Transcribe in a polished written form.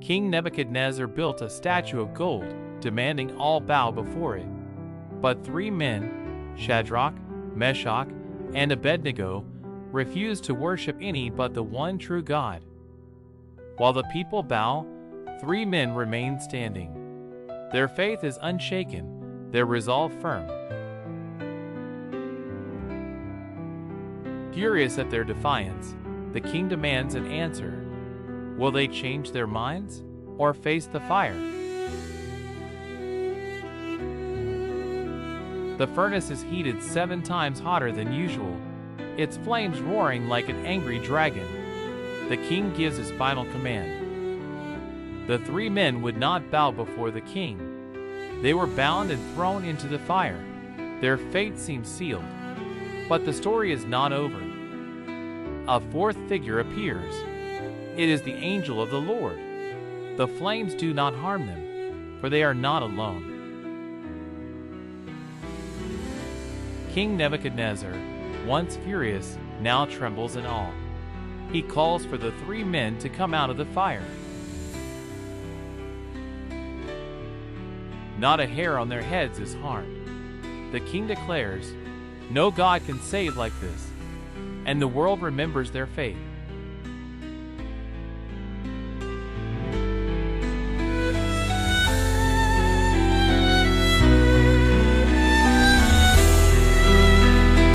King Nebuchadnezzar built a statue of gold, demanding all bow before it. But 3 men, Shadrach, Meshach, and Abednego, refused to worship any but the one true God. While the people bow, 3 men remain standing. Their faith is unshaken, their resolve firm. Furious at their defiance, the king demands an answer. Will they change their minds or face the fire? The furnace is heated 7 times hotter than usual, its flames roaring like an angry dragon. The king gives his final command. The 3 men would not bow before the king. They were bound and thrown into the fire. Their fate seemed sealed. But the story is not over. A 4th figure appears. It is the angel of the Lord. The flames do not harm them, for they are not alone. King Nebuchadnezzar, once furious, now trembles in awe. He calls for the 3 men to come out of the fire. Not a hair on their heads is harmed. The king declares, "No God can save like this," and the world remembers their faith.